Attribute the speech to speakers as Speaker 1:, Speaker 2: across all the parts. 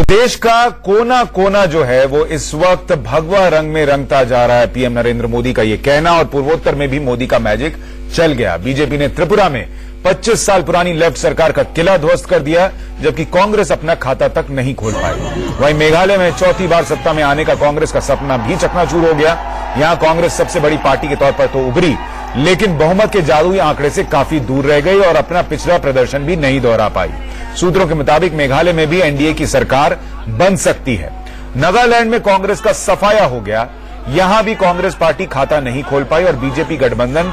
Speaker 1: देश का कोना कोना जो है वो इस वक्त भगवा रंग में रंगता जा रहा है। पीएम नरेंद्र मोदी का ये कहना, और पूर्वोत्तर में भी मोदी का मैजिक चल गया। बीजेपी ने त्रिपुरा में 25 साल पुरानी लेफ्ट सरकार का किला ध्वस्त कर दिया, जबकि कांग्रेस अपना खाता तक नहीं खोल पाई। वहीं मेघालय में चौथी बार सत्ता में आने का कांग्रेस का सपना भी चकनाचूर हो गया। यहां कांग्रेस सबसे बड़ी पार्टी के तौर पर तो उभरी, लेकिन बहुमत के जादुई आंकड़े से काफी दूर रह गई और अपना पिछड़ा प्रदर्शन भी नहीं दोहरा पाई। सूत्रों के मुताबिक मेघालय में भी एनडीए की सरकार बन सकती है। नागालैंड में कांग्रेस का सफाया हो गया, यहां भी कांग्रेस पार्टी खाता नहीं खोल पाई और बीजेपी गठबंधन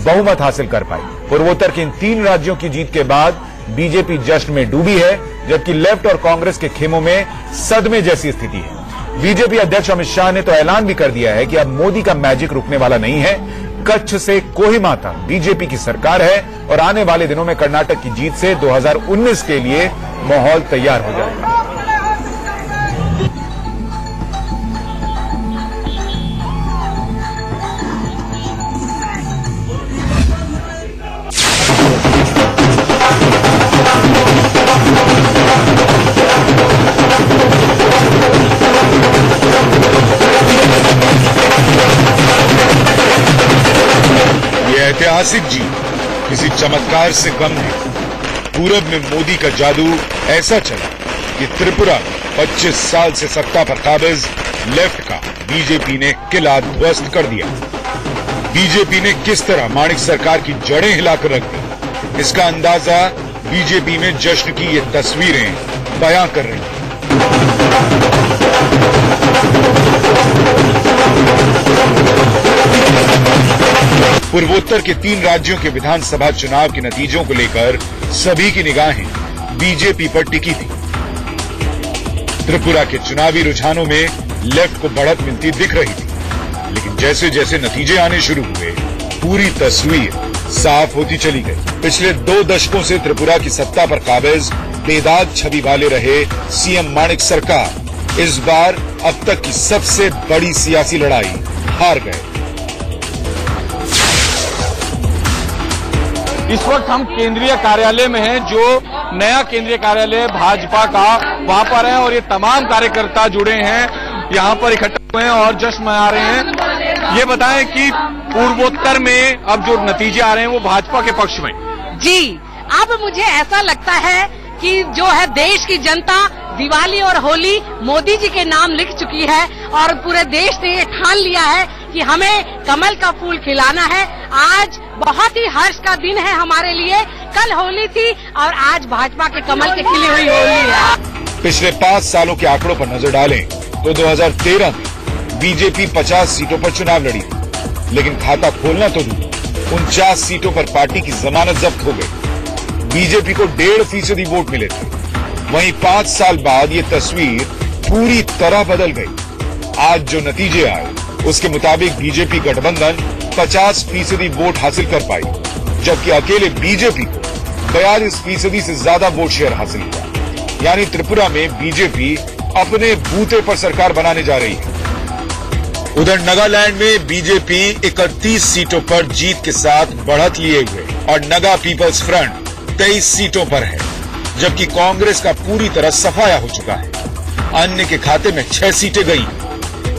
Speaker 1: बहुमत हासिल कर पाई। पूर्वोत्तर के इन 3 राज्यों की जीत के बाद बीजेपी जश्न में डूबी है, जबकि लेफ्ट और कांग्रेस के खेमों में सदमे जैसी स्थिति है। बीजेपी अध्यक्ष अमित शाह ने तो ऐलान भी कर दिया है कि अब मोदी का मैजिक रुकने वाला नहीं है। कच्छ से कोहिमा तक बीजेपी की सरकार है और आने वाले दिनों में कर्नाटक की जीत से 2019 के लिए माहौल तैयार हो जाएगा। ऐतिहासिक जीत किसी चमत्कार से कम नहीं। पूरब में मोदी का जादू ऐसा चला कि त्रिपुरा में 25 साल से सत्ता पर काबिज लेफ्ट का बीजेपी ने किला ध्वस्त कर दिया। बीजेपी ने किस तरह माणिक सरकार की जड़ें हिलाकर रख दी, इसका अंदाजा बीजेपी में जश्न की ये तस्वीरें बयां कर रही हैं। पूर्वोत्तर के 3 राज्यों के विधानसभा चुनाव के नतीजों को लेकर सभी की निगाहें बीजेपी पर टिकी थी। त्रिपुरा के चुनावी रुझानों में लेफ्ट को बढ़त मिलती दिख रही थी, लेकिन जैसे जैसे नतीजे आने शुरू हुए, पूरी तस्वीर साफ होती चली गई। पिछले 2 दशकों से त्रिपुरा की सत्ता पर काबिज बेदाग छवि वाले रहे सीएम माणिक सरकार इस बार अब तक की सबसे बड़ी सियासी लड़ाई हार गए।
Speaker 2: इस वक्त हम केंद्रीय कार्यालय में हैं, जो नया केंद्रीय कार्यालय भाजपा का, वहां पर है और ये तमाम कार्यकर्ता जुड़े हैं, यहां पर इकट्ठे हुए हैं और जश्न मना रहे हैं। ये बताएं कि पूर्वोत्तर में अब जो नतीजे आ रहे हैं वो भाजपा के पक्ष में।
Speaker 3: जी, अब मुझे ऐसा लगता है कि जो है देश की जनता दिवाली और होली मोदी जी के नाम लिख चुकी है और पूरे देश ने ये ठान लिया है कि हमें कमल का फूल खिलाना है। आज बहुत ही हर्ष का दिन है हमारे लिए। कल होली थी और आज भाजपा के कमल की खिली हुई होली है।
Speaker 1: पिछले 5 सालों के आंकड़ों पर नजर डालें तो 2013 में बीजेपी 50 सीटों पर चुनाव लड़ी, लेकिन खाता खोलना तो दूर, 49 सीटों पर पार्टी की जमानत जब्त हो गई। बीजेपी को 1.5% वोट मिले थे। वहीं 5 साल बाद ये तस्वीर पूरी तरह बदल गई। आज जो नतीजे आए उसके मुताबिक बीजेपी गठबंधन 50% वोट हासिल कर पाई, जबकि अकेले बीजेपी को 42% से ज्यादा वोट शेयर हासिल हुआ। यानी त्रिपुरा में बीजेपी अपने बूते पर सरकार बनाने जा रही है। उधर नागालैंड में बीजेपी 31 सीटों पर जीत के साथ बढ़त लिए हुए और नागा पीपल्स फ्रंट 23 सीटों पर है, जबकि कांग्रेस का पूरी तरह सफाया हो चुका है। अन्य के खाते में 6 सीटें गई।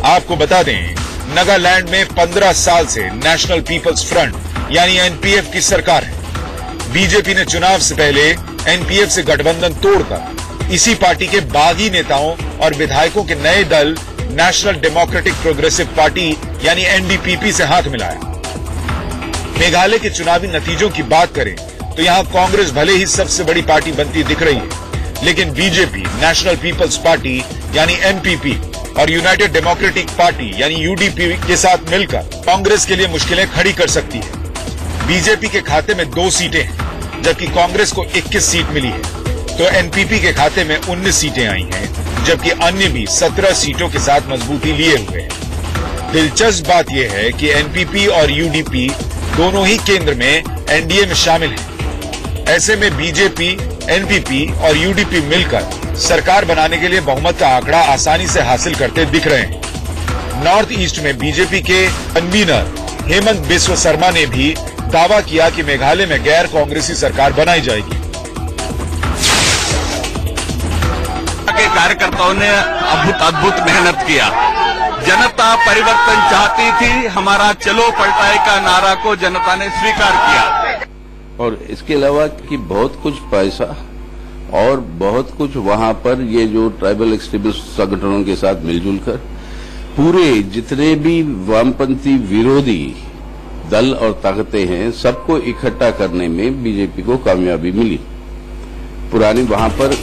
Speaker 1: आपको बता दें, नागालैंड में 15 साल से नेशनल पीपल्स फ्रंट यानी एनपीएफ की सरकार है। बीजेपी ने चुनाव से पहले एनपीएफ से गठबंधन तोड़कर इसी पार्टी के बागी नेताओं और विधायकों के नए दल नेशनल डेमोक्रेटिक प्रोग्रेसिव पार्टी यानी एनडीपीपी से हाथ मिलाया। मेघालय के चुनावी नतीजों की बात करें तो यहां कांग्रेस भले ही सबसे बड़ी पार्टी बनती दिख रही है, लेकिन बीजेपी नेशनल पीपल्स पार्टी यानी एनपीपी और यूनाइटेड डेमोक्रेटिक पार्टी यानी यूडीपी के साथ मिलकर कांग्रेस के लिए मुश्किलें खड़ी कर सकती है। बीजेपी के खाते में 2 सीटें हैं, जबकि कांग्रेस को 21 सीट मिली है, तो एनपीपी के खाते में 19 सीटें आई हैं, जबकि अन्य भी 17 सीटों के साथ मजबूती लिए हुए हैं। दिलचस्प बात यह है कि एनपीपी और यूडीपी दोनों ही केंद्र में एनडीए में शामिल हैं। ऐसे में बीजेपी, एनपीपी और यूडीपी मिलकर सरकार बनाने के लिए बहुमत का आंकड़ा आसानी से हासिल करते दिख रहे हैं। नॉर्थ ईस्ट में बीजेपी के कन्वीनर हेमंत बिस्व शर्मा ने भी दावा किया कि मेघालय में गैर कांग्रेसी सरकार बनाई जाएगी।
Speaker 4: कार्यकर्ताओं ने अद्भुत मेहनत किया। जनता परिवर्तन चाहती थी, हमारा चलो पलटाए का नारा को जनता ने स्वीकार किया।
Speaker 5: और इसके अलावा कि बहुत कुछ पैसा और बहुत कुछ वहां पर ये जो ट्राइबल एक्सट्रीमिस्ट संगठनों के साथ मिलजुल कर पूरे जितने भी वामपंथी विरोधी दल और ताकतें हैं सबको इकट्ठा करने में बीजेपी को कामयाबी मिली। पुरानी वहां पर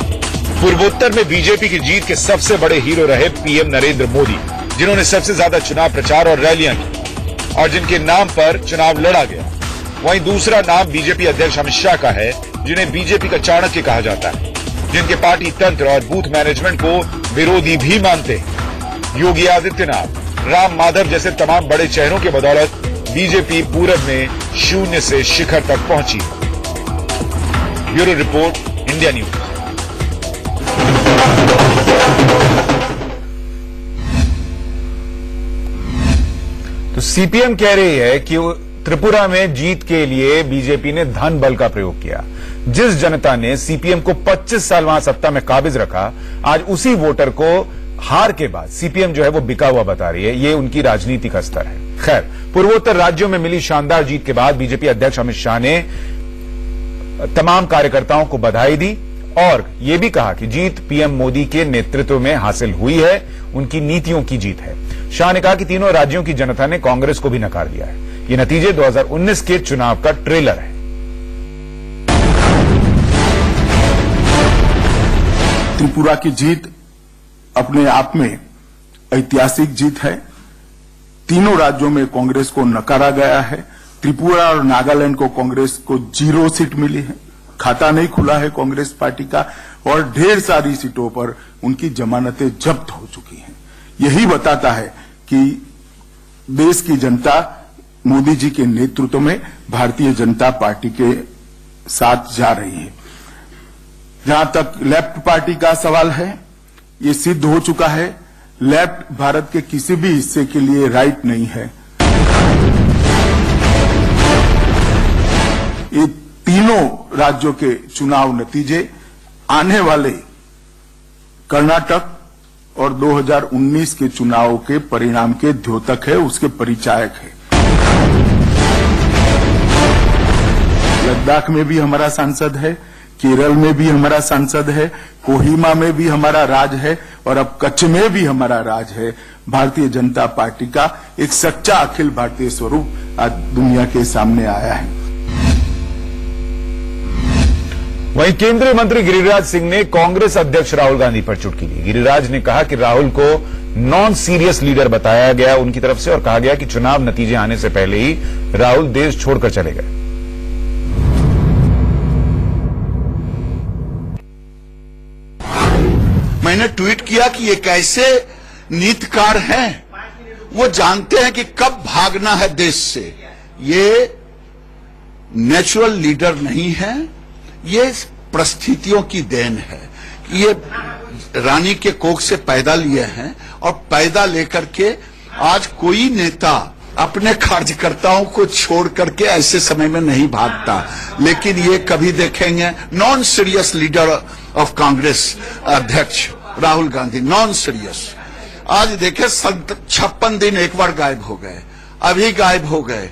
Speaker 1: पूर्वोत्तर में बीजेपी की जीत के सबसे बड़े हीरो रहे पीएम नरेंद्र मोदी, जिन्होंने सबसे ज्यादा चुनाव प्रचार और रैलियां की और जिनके नाम पर चुनाव लड़ा गया। वहीं दूसरा नाम बीजेपी अध्यक्ष अमित शाह का है, जिन्हें बीजेपी का चाणक्य कहा जाता है, जिनके पार्टी तंत्र और बूथ मैनेजमेंट को विरोधी भी मानते हैं। योगी आदित्यनाथ, राम माधव जैसे तमाम बड़े चेहरों के बदौलत बीजेपी पूरब में शून्य से शिखर तक पहुंची। Bureau report, India news.
Speaker 6: तो सीपीएम कह रही है कि त्रिपुरा में जीत के लिए बीजेपी ने धन बल का प्रयोग किया। जिस जनता ने सीपीएम को 25 साल वहां सत्ता में काबिज रखा, आज उसी वोटर को हार के बाद सीपीएम जो है वो बिका हुआ बता रही है। ये उनकी राजनीति का स्तर है। खैर, पूर्वोत्तर राज्यों में मिली शानदार जीत के बाद बीजेपी अध्यक्ष अमित शाह ने तमाम कार्यकर्ताओं को बधाई दी और यह भी कहा कि जीत पीएम मोदी के नेतृत्व में हासिल हुई है, उनकी नीतियों की जीत है। शाह ने कहा कि तीनों राज्यों की जनता ने कांग्रेस को भी नकार दिया है। ये नतीजे 2019 के चुनाव का ट्रेलर है।
Speaker 7: त्रिपुरा की जीत अपने आप में ऐतिहासिक जीत है। तीनों राज्यों में कांग्रेस को नकारा गया है। त्रिपुरा और नागालैंड को कांग्रेस को 0 सीट मिली है। खाता नहीं खुला है कांग्रेस पार्टी का और ढेर सारी सीटों पर उनकी जमानतें जब्त हो चुकी हैं। यही बताता है कि देश की जनता मोदी जी के नेतृत्व में भारतीय जनता पार्टी के साथ जा रही है। जहां तक लेफ्ट पार्टी का सवाल है, ये सिद्ध हो चुका है, लेफ्ट भारत के किसी भी हिस्से के लिए राइट नहीं है। ये तीनों राज्यों के चुनाव नतीजे आने वाले कर्नाटक और 2019 के चुनाव के परिणाम के द्योतक है, उसके परिचायक है। लद्दाख में भी हमारा सांसद है, केरल में भी हमारा सांसद है, कोहिमा में भी हमारा राज है और अब कच्छ में भी हमारा राज है। भारतीय जनता पार्टी का एक सच्चा अखिल भारतीय स्वरूप आज दुनिया के सामने आया है।
Speaker 6: वहीं केंद्रीय मंत्री गिरिराज सिंह ने कांग्रेस अध्यक्ष राहुल गांधी पर चुटकी ली। गिरिराज ने कहा कि राहुल को नॉन सीरियस लीडर बताया गया उनकी तरफ से और कहा गया कि चुनाव नतीजे आने से पहले ही राहुल देश छोड़कर चले गए।
Speaker 8: मैंने ट्वीट किया कि ये कैसे नीतिकार हैं, वो जानते हैं कि कब भागना है देश से। ये नेचुरल लीडर नहीं है, ये परिस्थितियों की देन है। ये रानी के कोख से पैदा लिए हैं और पैदा लेकर के आज कोई नेता अपने कार्यकर्ताओं को छोड़ करके ऐसे समय में नहीं भागता। लेकिन ये कभी देखेंगे non serious leader of Congress अध्यक्ष राहुल गांधी, नॉन सीरियस। आज देखे 56 दिन एक बार गायब हो गए, अभी गायब हो गए।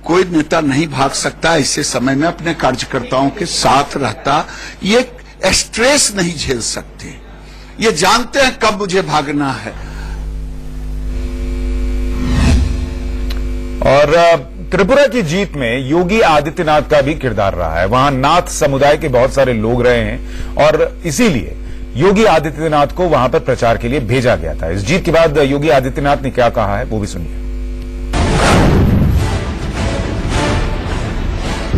Speaker 8: कोई नेता नहीं भाग सकता ऐसे समय में, अपने कार्यकर्ताओं के साथ रहता। ये स्ट्रेस नहीं झेल सकते, ये जानते हैं कब मुझे भागना है।
Speaker 6: और त्रिपुरा की जीत में योगी आदित्यनाथ का भी किरदार रहा है। वहां नाथ समुदाय के बहुत सारे लोग रहे हैं और इसीलिए योगी आदित्यनाथ को वहां पर प्रचार के लिए भेजा गया था। इस जीत के बाद योगी आदित्यनाथ ने क्या कहा है वो भी सुनिए।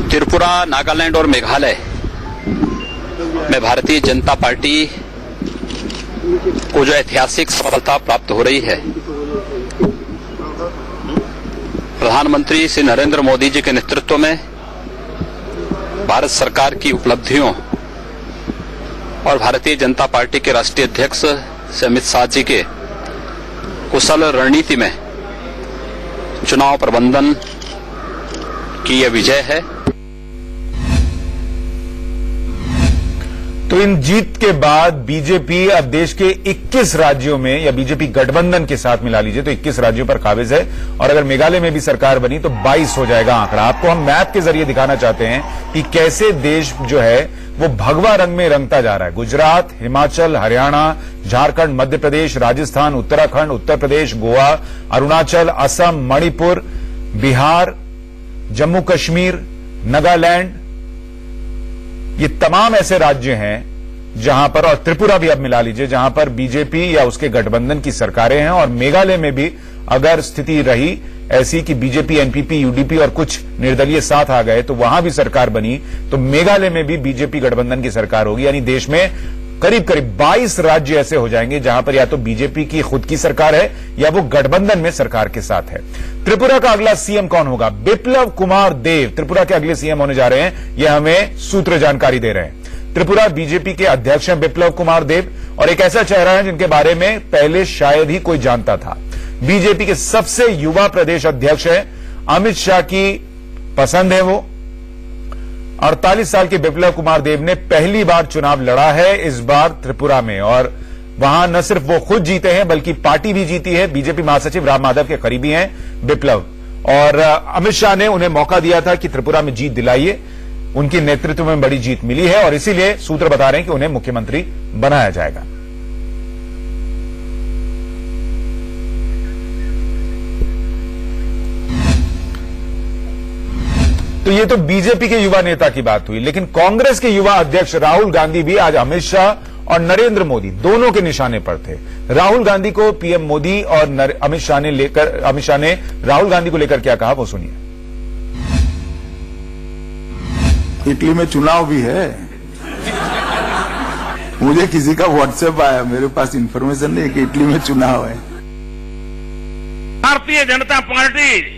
Speaker 9: त्रिपुरा, नागालैंड और मेघालय में भारतीय जनता पार्टी को जो ऐतिहासिक सफलता प्राप्त हो रही है, प्रधानमंत्री श्री नरेंद्र मोदी जी के नेतृत्व में भारत सरकार की उपलब्धियों और भारतीय जनता पार्टी के राष्ट्रीय अध्यक्ष श्री अमित शाह जी के कुशल रणनीति में चुनाव प्रबंधन की यह विजय है।
Speaker 6: तो इन जीत के बाद बीजेपी अब देश के 21 राज्यों में, या बीजेपी गठबंधन के साथ मिला लीजिए तो 21 राज्यों पर काबिज है, और अगर मेघालय में भी सरकार बनी तो 22 हो जाएगा आंकड़ा। आपको हम मैप के जरिए दिखाना चाहते हैं कि कैसे देश जो है वो भगवा रंग में रंगता जा रहा है। गुजरात, हिमाचल, हरियाणा, झारखंड, मध्य प्रदेश, राजस्थान, उत्तराखंड, उत्तर प्रदेश, गोवा, अरुणाचल, असम, मणिपुर, बिहार, जम्मू कश्मीर, नागालैंड, ये तमाम ऐसे राज्य हैं जहां पर, और त्रिपुरा भी अब मिला लीजिए, जहां पर बीजेपी या उसके गठबंधन की सरकारें हैं। और मेघालय में भी अगर स्थिति रही ऐसी कि बीजेपी, एनपीपी, यूडीपी और कुछ निर्दलीय साथ आ गए तो वहां भी सरकार बनी, तो मेघालय में भी बीजेपी गठबंधन की सरकार होगी। यानी देश में करीब करीब 22 राज्य ऐसे हो जाएंगे जहां पर या तो बीजेपी की खुद की सरकार है या वो गठबंधन में सरकार के साथ है। त्रिपुरा का अगला सीएम कौन होगा? बिप्लब कुमार देव त्रिपुरा के अगले सीएम होने जा रहे हैं, यह हमें सूत्र जानकारी दे रहे हैं। त्रिपुरा बीजेपी के अध्यक्ष हैं बिप्लब कुमार देव, और एक ऐसा चेहरा है जिनके बारे में पहले शायद ही कोई जानता था। बीजेपी के सबसे युवा प्रदेश अध्यक्ष हैं, अमित शाह की पसंद है वो। 48 साल के बिप्लब कुमार देव ने पहली बार चुनाव लड़ा है इस बार त्रिपुरा में, और वहां न सिर्फ वो खुद जीते हैं बल्कि पार्टी भी जीती है। बीजेपी महासचिव राम माधव के करीबी हैं बिप्लब, और अमित शाह ने उन्हें मौका दिया था कि त्रिपुरा में जीत दिलाइए। उनके नेतृत्व में बड़ी जीत मिली है और इसीलिए सूत्र बता रहे हैं कि उन्हें मुख्यमंत्री बनाया जाएगा। तो ये तो बीजेपी के युवा नेता की बात हुई, लेकिन कांग्रेस के युवा अध्यक्ष राहुल गांधी भी आज अमित शाह और नरेंद्र मोदी दोनों के निशाने पर थे। राहुल गांधी को पीएम मोदी और अमित शाह ने राहुल गांधी को लेकर क्या कहा वो सुनिए।
Speaker 7: इटली में चुनाव भी है। मुझे किसी का व्हाट्सएप आया, मेरे पास इंफॉर्मेशन नहीं कि इटली में चुनाव है।
Speaker 10: भारतीय जनता पार्टी,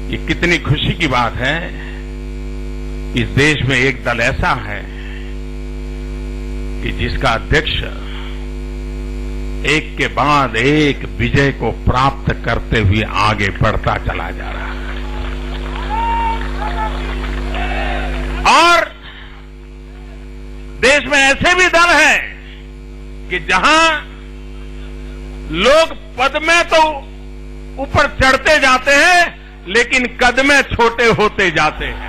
Speaker 10: ये कितनी खुशी की बात है, इस देश में एक दल ऐसा है कि जिसका अध्यक्ष एक के बाद एक विजय को प्राप्त करते हुए आगे बढ़ता चला जा रहा है। और देश में ऐसे भी दल हैं कि जहां लोग पद में तो ऊपर चढ़ते जाते हैं लेकिन कद में छोटे होते जाते हैं।